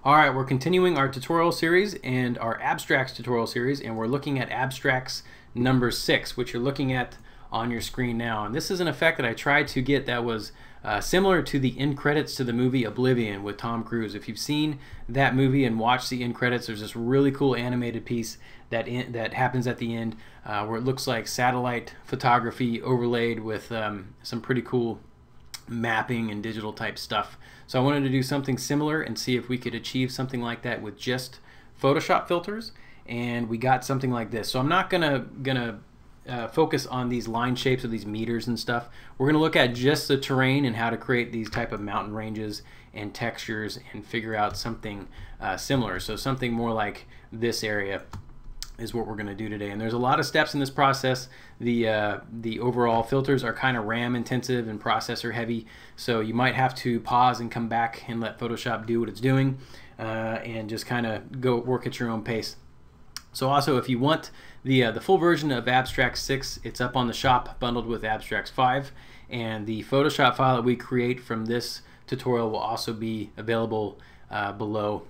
Alright, we're continuing our tutorial series and our Abstracts tutorial series, and we're looking at Abstracts number 6, which you're looking at on your screen now. And this is an effect that I tried to get that was similar to the end credits to the movie Oblivion with Tom Cruise. If you've seen that movie and watched the end credits, there's this really cool animated piece that happens at the end where it looks like satellite photography overlaid with some pretty cool mapping and digital type stuff. So I wanted to do something similar and see if we could achieve something like that with just Photoshop filters, and we got something like this. So I'm not gonna focus on these line shapes or these meters and stuff. We're gonna look at just the terrain and how to create these type of mountain ranges and textures and figure out something similar. So something more like this area is what we're going to do today. And there's a lot of steps in this process. The overall filters are kind of RAM intensive and processor heavy, so you might have to pause and come back and let Photoshop do what it's doing and just kind of go work at your own pace. So also, if you want the full version of Abstracts 6, it's up on the shop bundled with Abstracts 5, and the Photoshop file that we create from this tutorial will also be available below.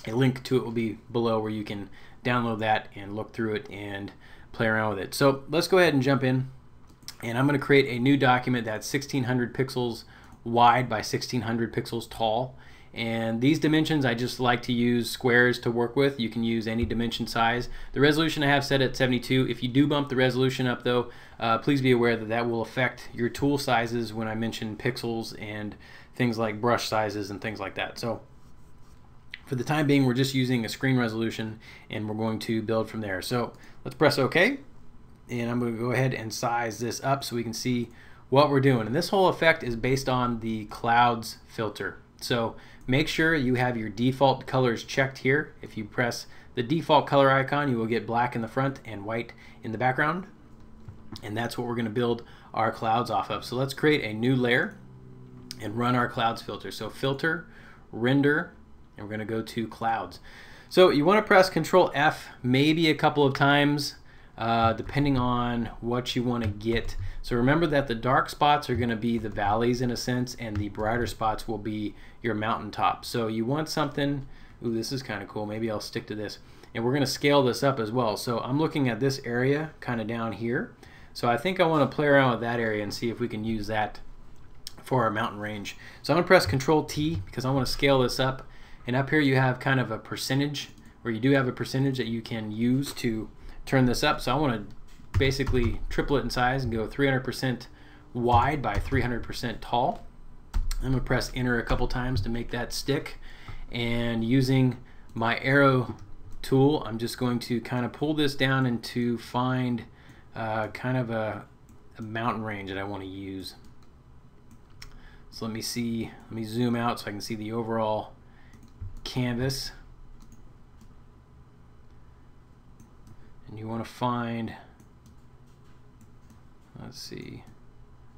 A link to it will be below where you can download that and look through it and play around with it. So let's go ahead and jump in, and I'm going to create a new document that's 1600 pixels wide by 1600 pixels tall. And these dimensions, I just like to use squares to work with. You can use any dimension size. The resolution I have set at 72. If you do bump the resolution up though, please be aware that that will affect your tool sizes when I mention pixels and things like brush sizes and things like that. So for the time being, we're just using a screen resolution, and we're going to build from there. So let's press OK, and I'm going to go ahead and size this up so we can see what we're doing. And this whole effect is based on the clouds filter. So make sure you have your default colors checked here. If you press the default color icon, you will get black in the front and white in the background. And that's what we're going to build our clouds off of. So let's create a new layer and run our clouds filter. So filter, render, and we're going to go to clouds. So you want to press Ctrl F maybe a couple of times depending on what you want to get. So remember that the dark spots are going to be the valleys in a sense, and the brighter spots will be your mountaintop. So you want something, ooh, this is kind of cool, maybe I'll stick to this. And we're going to scale this up as well. So I'm looking at this area kind of down here. So I think I want to play around with that area and see if we can use that for our mountain range. So I'm going to press Ctrl T because I want to scale this up. And up here you have kind of a percentage, or you do have a percentage that you can use to turn this up. So I want to basically triple it in size and go 300% wide by 300% tall. I'm going to press enter a couple times to make that stick. And using my arrow tool, I'm just going to kind of pull this down and to find kind of a mountain range that I want to use. So let me zoom out so I can see the overall canvas, and you want to find, let's see,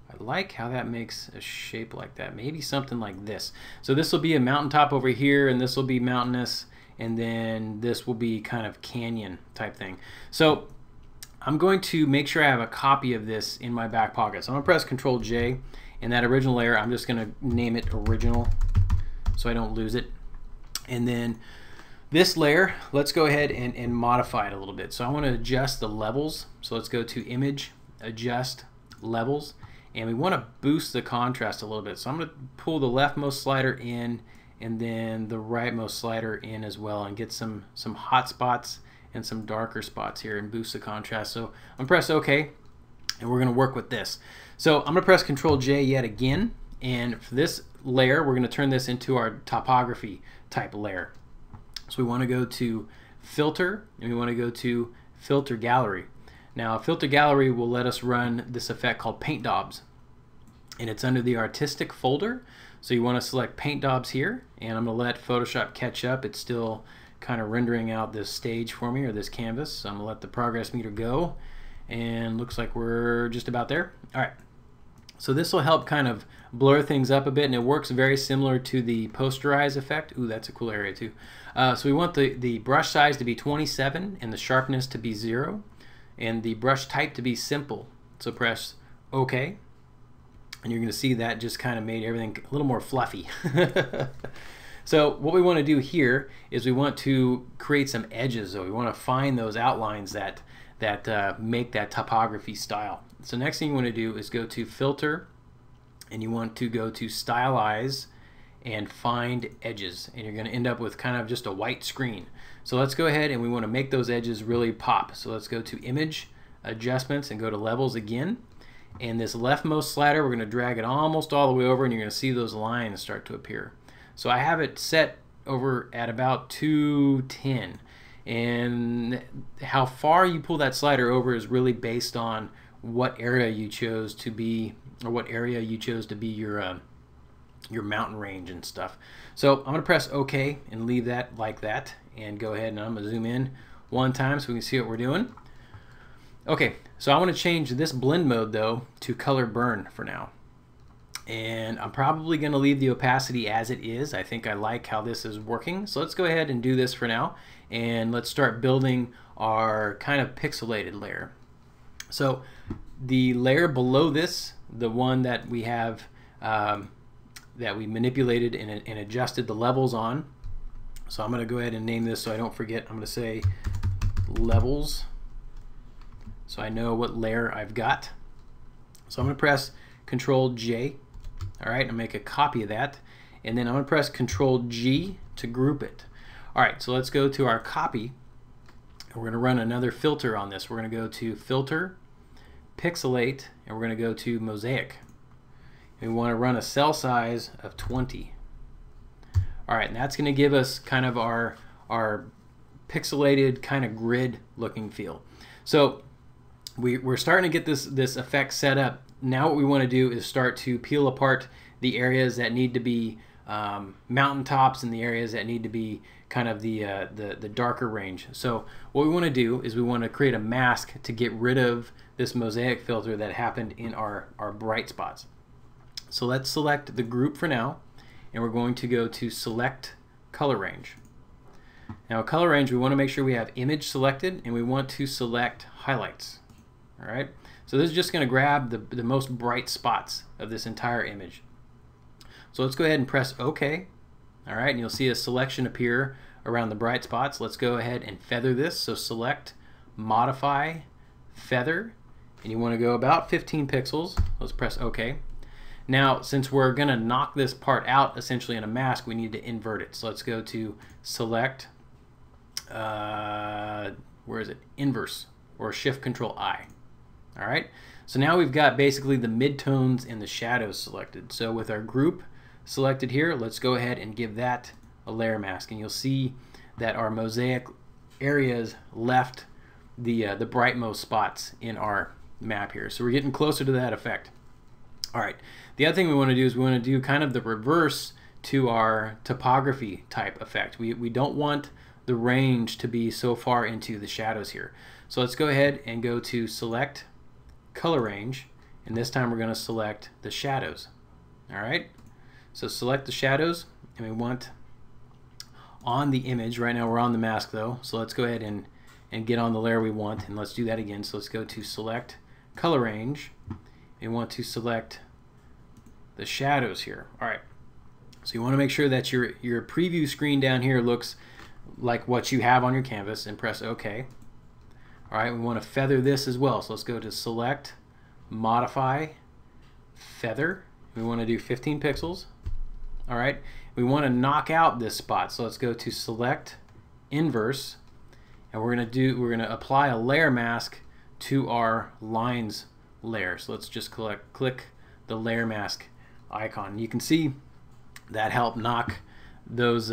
I like how that makes a shape like that, maybe something like this. So this will be a mountaintop over here, and this will be mountainous, and then this will be kind of canyon type thing. So I'm going to make sure I have a copy of this in my back pocket. So I'm going to press Ctrl J, and that original layer, I'm just going to name it original so I don't lose it. And then this layer, let's go ahead and modify it a little bit. So I want to adjust the levels. So let's go to Image, Adjust, Levels, and we want to boost the contrast a little bit. So I'm going to pull the leftmost slider in and then the rightmost slider in as well, and get some hot spots and some darker spots here and boost the contrast. So I'm going to press OK, and we're going to work with this. So I'm going to press Ctrl J yet again, and for this layer, we're going to turn this into our topography type layer. So we want to go to filter, and we want to go to filter gallery. Now filter gallery will let us run this effect called paint daubs, and it's under the artistic folder. So you want to select paint daubs here, and I'm going to let Photoshop catch up. It's still kind of rendering out this stage for me, or this canvas. So I'm going to let the progress meter go, and looks like we're just about there. All right. So this will help kind of blur things up a bit, and it works very similar to the posterize effect. Ooh, that's a cool area too. So we want the brush size to be 27 and the sharpness to be 0, and the brush type to be simple. So press OK, and you're going to see that just kind of made everything a little more fluffy. So what we want to do here is we want to create some edges. So we want to find those outlines that make that topography style. So next thing you want to do is go to Filter, and you want to go to Stylize and find edges, and you're going to end up with kind of just a white screen. So let's go ahead and we want to make those edges really pop. So let's go to Image, Adjustments, and go to Levels again. And this leftmost slider, we're going to drag it almost all the way over, and you're going to see those lines start to appear. So I have it set over at about 210, and how far you pull that slider over is really based on what area you chose to be, or what area you chose to be your mountain range and stuff. So I'm going to press OK and leave that like that, and go ahead and I'm going to zoom in one time so we can see what we're doing. Okay, so I want to change this blend mode though to color burn for now, and I'm probably going to leave the opacity as it is. I think I like how this is working, so let's go ahead and do this for now, and let's start building our kind of pixelated layer. So the layer below this, the one that we have that we manipulated and adjusted the levels on. So I'm going to go ahead and name this so I don't forget. I'm going to say levels, so I know what layer I've got. So I'm going to press Ctrl J, all right, and make a copy of that, and then I'm going to press Ctrl G to group it. All right, so let's go to our copy, and we're going to run another filter on this. We're going to go to Filter, Pixelate, and we're going to go to Mosaic. And we want to run a cell size of 20. All right, and that's going to give us kind of our pixelated kind of grid looking feel. So we're starting to get this effect set up. Now what we want to do is start to peel apart the areas that need to be mountaintops and the areas that need to be kind of the darker range. So what we want to do is we want to create a mask to get rid of this mosaic filter that happened in our bright spots. So let's select the group for now, and we're going to go to Select Color Range. Now color range, we want to make sure we have image selected, and we want to select highlights. All right, so this is just going to grab the most bright spots of this entire image. So let's go ahead and press OK. All right, and you'll see a selection appear around the bright spots. Let's go ahead and feather this. So select, modify, feather, and you want to go about 15 pixels. Let's press OK. Now, since we're going to knock this part out essentially in a mask, we need to invert it. So let's go to Select, where is it? Inverse, or Shift Control I. All right. So now we've got basically the midtones and the shadows selected. So with our group selected here, let's go ahead and give that a layer mask, and you'll see that our mosaic areas left the brightmost spots in our map here. So we're getting closer to that effect. All right, the other thing we want to do is we want to do kind of the reverse to our topography type effect. We don't want the range to be so far into the shadows here. So let's go ahead and go to Select Color Range, and this time we're going to select the shadows. All right, so select the shadows, and we want on the image. Right now we're on the mask though, so let's go ahead and get on the layer we want, and let's do that again. So let's go to Select Color Range, and we want to select the shadows here. All right, so you want to make sure that your preview screen down here looks like what you have on your canvas, and press OK. All right, we want to feather this as well. So let's go to Select, Modify, Feather. We want to do 15 pixels. All right, we want to knock out this spot. So let's go to Select, Inverse, and we're going to apply a layer mask to our lines layer. So let's just click the layer mask icon. You can see that helped knock those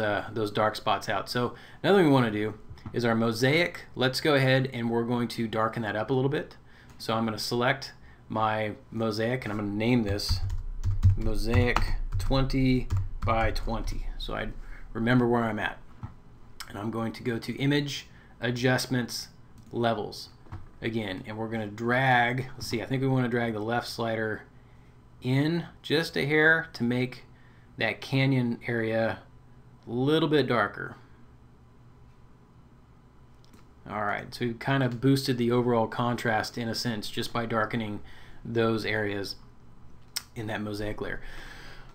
dark spots out. So another thing we want to do is our mosaic. Let's go ahead and we're going to darken that up a little bit. So I'm going to select my mosaic, and I'm going to name this Mosaic 20 by 20, so I remember where I'm at. And I'm going to go to Image, Adjustments, Levels again, and we're going to drag, let's see, I think we want to drag the left slider in just a hair to make that canyon area a little bit darker. All right, so we've kind of boosted the overall contrast in a sense just by darkening those areas in that mosaic layer.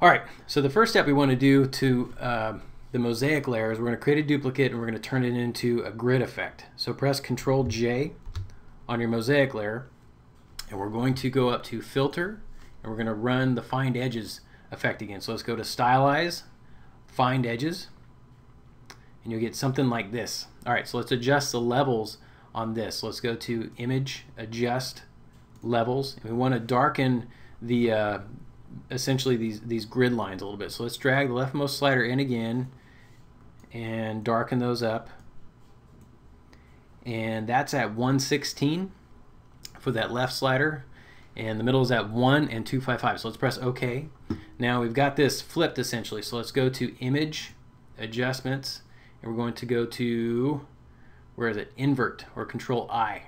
All right, so the first step we want to do to the mosaic layer is we're going to create a duplicate and we're going to turn it into a grid effect. So press Ctrl J on your mosaic layer, and we're going to go up to Filter, and we're going to run the Find Edges effect again. So let's go to Stylize, Find Edges, and you'll get something like this. Alright, so let's adjust the levels on this. So let's go to Image, Adjust, Levels, and we want to darken the essentially these grid lines a little bit. So let's drag the leftmost slider in again and darken those up, and that's at 116 for that left slider, and the middle is at 1 and 255. So let's press OK. Now we've got this flipped essentially, so let's go to Image, Adjustments, and we're going to go to, where is it, Invert, or Control I.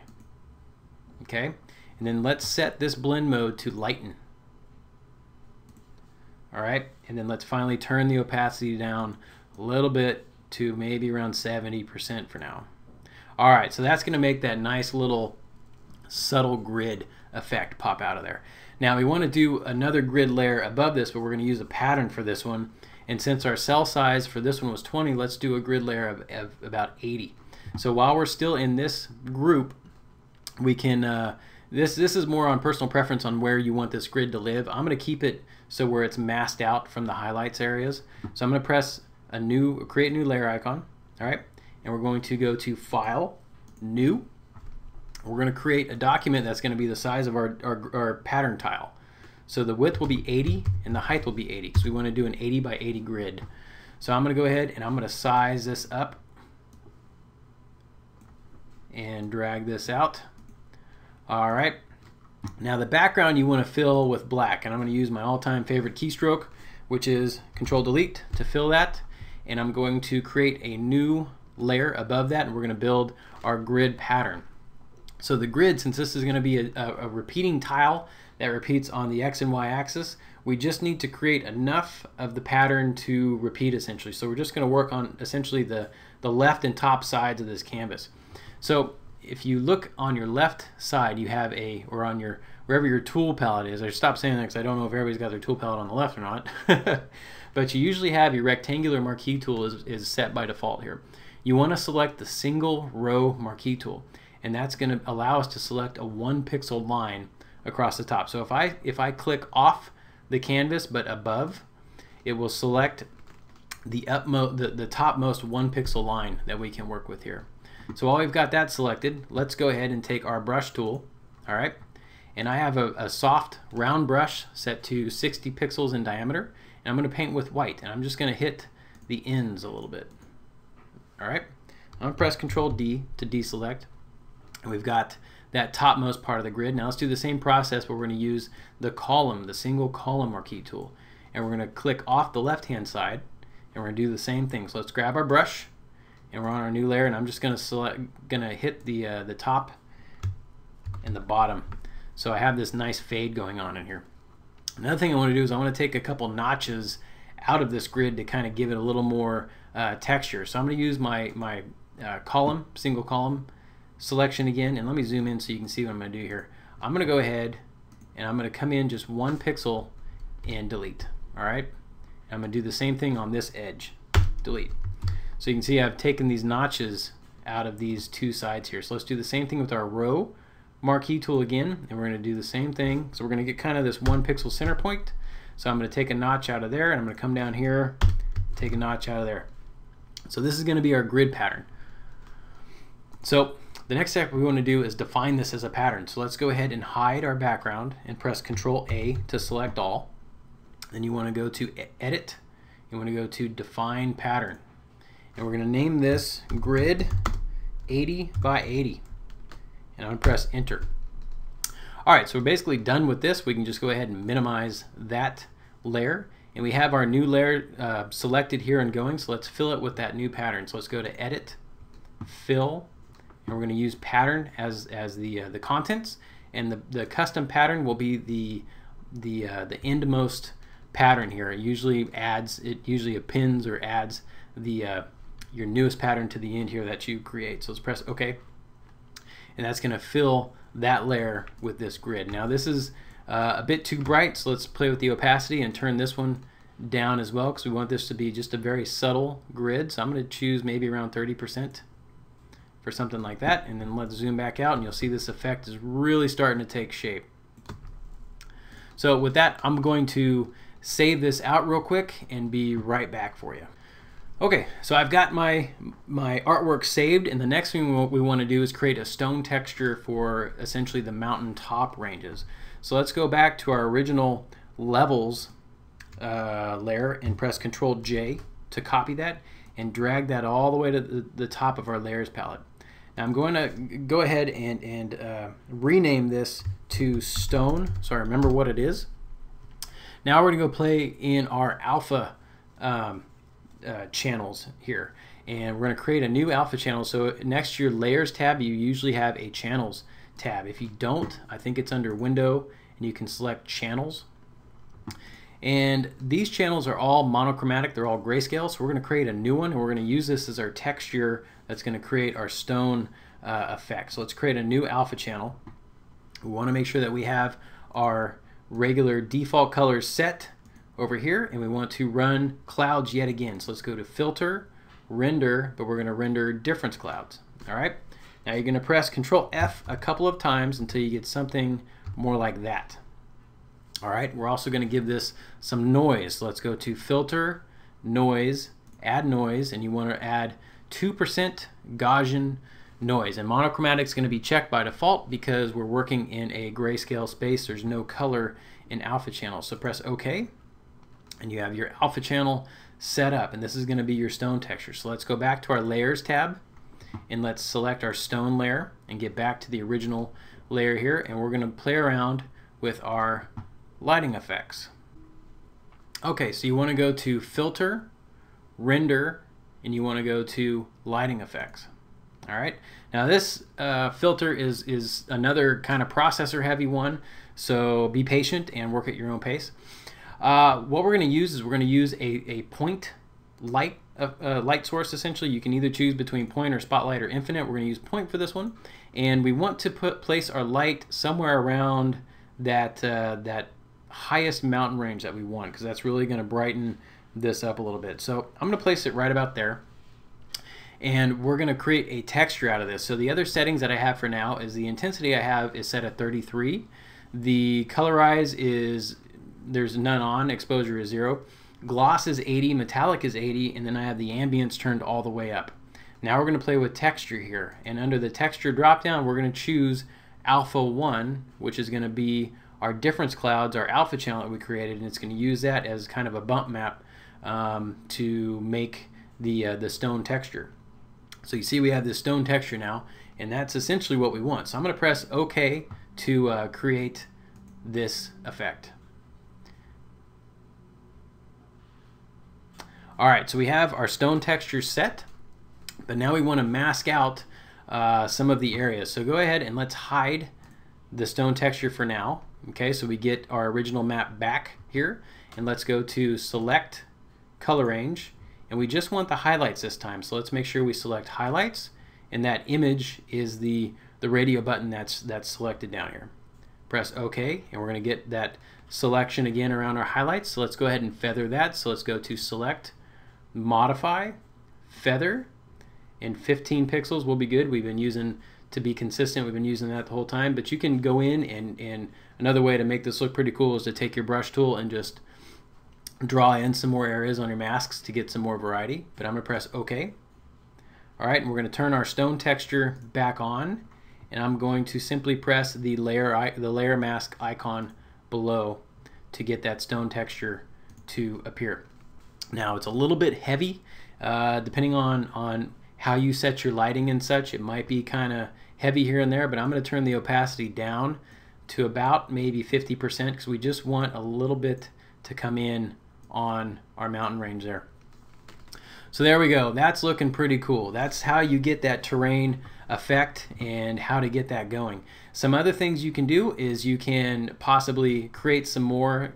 Okay, and then let's set this blend mode to Lighten. Alright, and then let's finally turn the opacity down a little bit to maybe around 70% for now. Alright, so that's going to make that nice little subtle grid effect pop out of there. Now we want to do another grid layer above this, but we're going to use a pattern for this one. And since our cell size for this one was 20, let's do a grid layer of about 80. So while we're still in this group, we can, this is more on personal preference on where you want this grid to live. I'm going to keep it so where it's masked out from the highlights areas. So I'm going to press create new layer icon. Alright, and we're going to go to File, New. We're going to create a document that's going to be the size of our pattern tile. So the width will be 80 and the height will be 80. So we want to do an 80 by 80 grid. So I'm going to go ahead and I'm going to size this up and drag this out. Alright, now the background you want to fill with black, and I'm going to use my all-time favorite keystroke, which is Ctrl Delete to fill that, and I'm going to create a new layer above that, and we're going to build our grid pattern. So the grid, since this is going to be a repeating tile that repeats on the X and Y axis, we just need to create enough of the pattern to repeat essentially. So we're just going to work on essentially the left and top sides of this canvas. So if you look on your left side, you have or on your, wherever your tool palette is, I stopped saying that because I don't know if everybody's got their tool palette on the left or not, but you usually have your rectangular marquee tool is set by default here. You want to select the single row marquee tool, and that's going to allow us to select a 1 pixel line across the top. So if I click off the canvas but above, it will select the topmost 1 pixel line that we can work with here. So while we've got that selected, let's go ahead and take our brush tool. Alright, and I have a soft round brush set to 60 pixels in diameter, and I'm going to paint with white, and I'm just going to hit the ends a little bit. Alright, I'm going to press Ctrl D to deselect, and we've got that topmost part of the grid. Now let's do the same process, but we're going to use the column, the single column marquee tool, and we're going to click off the left hand side, and we're going to do the same thing. So let's grab our brush, and we're on our new layer, and I'm just going to hit the top and the bottom. So I have this nice fade going on in here. Another thing I want to do is I want to take a couple notches out of this grid to kind of give it a little more texture. So I'm going to use my column, single column selection again, and let me zoom in so you can see what I'm going to do here. I'm going to go ahead and I'm going to come in just 1 pixel and delete. Alright, I'm going to do the same thing on this edge. Delete. So you can see I've taken these notches out of these two sides here. So let's do the same thing with our row marquee tool again, and we're going to do the same thing. So we're going to get kind of this 1 pixel center point. So I'm going to take a notch out of there, and I'm going to come down here, take a notch out of there. So this is going to be our grid pattern. So the next step we want to do is define this as a pattern. So let's go ahead and hide our background and press Ctrl A to select all. Then you want to go to Edit. You want to go to Define Pattern. And we're going to name this grid 80 by 80. And I'm going to press Enter. Alright, so we're basically done with this. We can just go ahead and minimize that layer. And we have our new layer selected here and going. So let's fill it with that new pattern. So let's go to Edit, Fill, and we're going to use Pattern as the contents. And the custom pattern will be the endmost pattern here. It usually appends or adds your newest pattern to the end here that you create. So let's press OK, and that's going to fill that layer with this grid. Now this is a bit too bright, so let's play with the opacity and turn this one down as well because we want this to be just a very subtle grid. So I'm going to choose maybe around 30% for something like that, and then let's zoom back out and you'll see this effect is really starting to take shape. So with that, I'm going to save this out real quick and be right back for you. Okay, so I've got my artwork saved, and the next thing we want to do is create a stone texture for essentially the mountain top ranges. So let's go back to our original levels layer and press Ctrl J to copy that and drag that all the way to the top of our layers palette. Now I'm going to go ahead and rename this to stone so I remember what it is. Now we're going to go play in our alpha channels here, and we're going to create a new alpha channel. So next to your layers tab, you usually have a channels tab. If you don't, I think it's under window and you can select channels. And these channels are all monochromatic, they're all grayscale, so we're going to create a new one and we're going to use this as our texture that's going to create our stone effect. So let's create a new alpha channel. We want to make sure that we have our regular default colors set over here, and we want to run clouds yet again. So let's go to filter, render, but we're going to render difference clouds. All right, now you're going to press Ctrl F a couple of times until you get something more like that. All right, we're also going to give this some noise. So let's go to filter, noise, add noise, and you want to add 2% Gaussian noise. And monochromatic is going to be checked by default because we're working in a grayscale space. There's no color in alpha channels. So press OK, and you have your alpha channel set up, and this is going to be your stone texture. So let's go back to our layers tab and let's select our stone layer and get back to the original layer here, and we're going to play around with our lighting effects. Okay, so you want to go to filter, render, and you want to go to lighting effects. All right, now this filter is another kind of processor heavy one, so be patient and work at your own pace. What we're going to use is we're going to use a point light source. Essentially, you can either choose between point or spotlight or infinite. We're going to use point for this one, and we want to place our light somewhere around that highest mountain range that we want, because that's really going to brighten this up a little bit. So I'm going to place it right about there, and we're going to create a texture out of this. So the other settings that I have for now is the intensity I have is set at 33. The colorize is there's none on, exposure is 0. Gloss is 80, metallic is 80, and then I have the ambience turned all the way up. Now we're going to play with texture here, and under the texture drop down we're going to choose alpha 1, which is going to be our difference clouds, our alpha channel that we created, and it's going to use that as kind of a bump map to make the stone texture. So you see we have this stone texture now, and that's essentially what we want. So I'm going to press OK to create this effect. Alright, so we have our stone texture set, but now we want to mask out some of the areas. So go ahead and let's hide the stone texture for now. Okay, so we get our original map back here, and let's go to select color range, and we just want the highlights this time. So let's make sure we select highlights, and that image is the radio button that's selected down here. Press OK, and we're going to get that selection again around our highlights. So let's go ahead and feather that. So let's go to select, modify, feather, and 15 pixels will be good. We've been using, to be consistent, we've been using that the whole time, but you can go in and another way to make this look pretty cool is to take your brush tool and just draw in some more areas on your masks to get some more variety. But I'm going to press OK. Alright, and we're going to turn our stone texture back on, and I'm going to simply press the layer mask icon below to get that stone texture to appear. Now it's a little bit heavy, depending on how you set your lighting and such. It might be kind of heavy here and there, but I'm going to turn the opacity down to about maybe 50% because we just want a little bit to come in on our mountain range there. So there we go. That's looking pretty cool. That's how you get that terrain effect and how to get that going. Some other things you can do is you can possibly create some more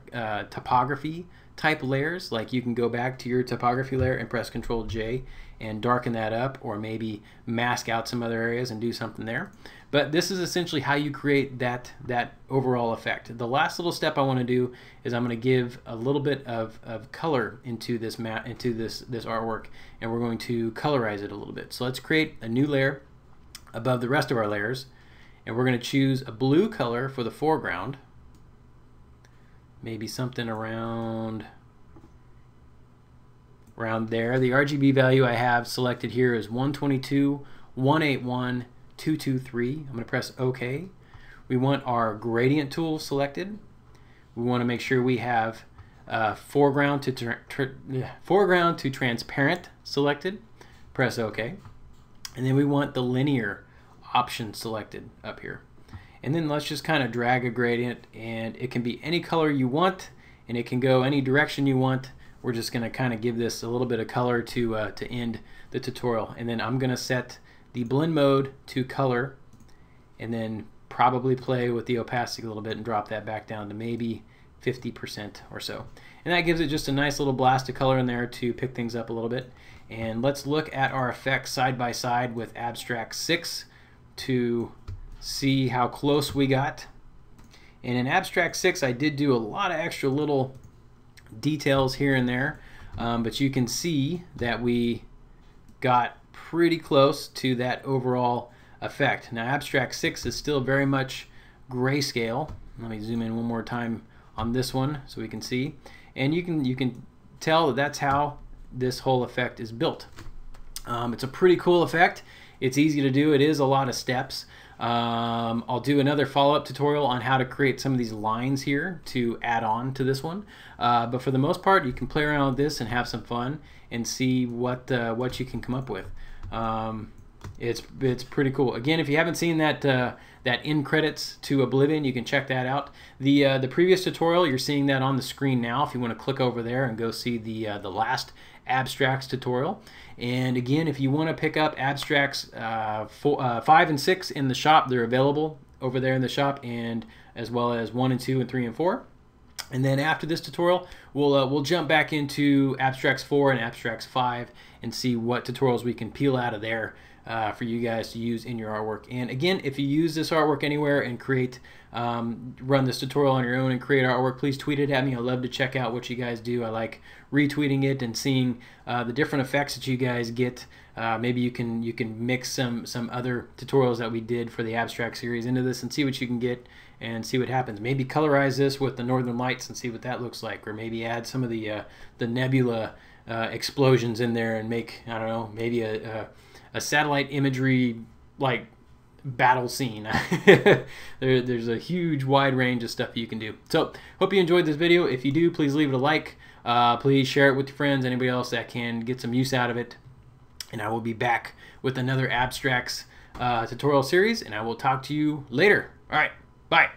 topography type layers, like you can go back to your topography layer and press Ctrl J and darken that up, or maybe mask out some other areas and do something there. But this is essentially how you create that overall effect. The last little step I want to do is I'm going to give a little bit of color into this this artwork, and we're going to colorize it a little bit. So let's create a new layer above the rest of our layers, and we're going to choose a blue color for the foreground, maybe something around there. The RGB value I have selected here is 122, 181, 223. I'm going to press OK. We want our gradient tool selected. We want to make sure we have foreground to transparent selected. Press OK. And then we want the linear option selected up here. And then let's just kind of drag a gradient, and it can be any color you want, and it can go any direction you want. We're just going to kind of give this a little bit of color to end the tutorial. And then I'm going to set the blend mode to color, and then probably play with the opacity a little bit and drop that back down to maybe 50% or so. And that gives it just a nice little blast of color in there to pick things up a little bit. And let's look at our effects side by side with Abstract 6 to see how close we got. And in Abstract 6 I did do a lot of extra little details here and there, but you can see that we got pretty close to that overall effect. Now Abstract 6 is still very much grayscale. Let me zoom in one more time on this one so we can see, and you can tell that that's how this whole effect is built. It's a pretty cool effect. It's easy to do. It is a lot of steps. I'll do another follow-up tutorial on how to create some of these lines here to add on to this one. But for the most part, you can play around with this and have some fun and see what you can come up with. It's pretty cool. Again, if you haven't seen that end credits to Oblivion, you can check that out. The previous tutorial, you're seeing that on the screen now. If you want to click over there and go see the last Abstracts tutorial. And again, if you want to pick up Abstracts 5 and 6 in the shop, they're available over there in the shop, and as well as 1 and 2 and 3 and 4. And then after this tutorial, we'll jump back into Abstracts 4 and Abstracts 5 and see what tutorials we can peel out of there for you guys to use in your artwork. And again, if you use this artwork anywhere and create, run this tutorial on your own and create artwork, please tweet it at me. I love to check out what you guys do. I like retweeting it and seeing the different effects that you guys get. Maybe you can mix some other tutorials that we did for the Abstract series into this and see what you can get and see what happens. Maybe colorize this with the Northern Lights and see what that looks like, or maybe add some of the nebula explosions in there and make, I don't know, maybe a satellite imagery like battle scene. There's a huge wide range of stuff you can do. So hope you enjoyed this video. If you do, please leave it a like. Please share it with your friends, anybody else that can get some use out of it. And I will be back with another Abstracts tutorial series, and I will talk to you later. All right, bye.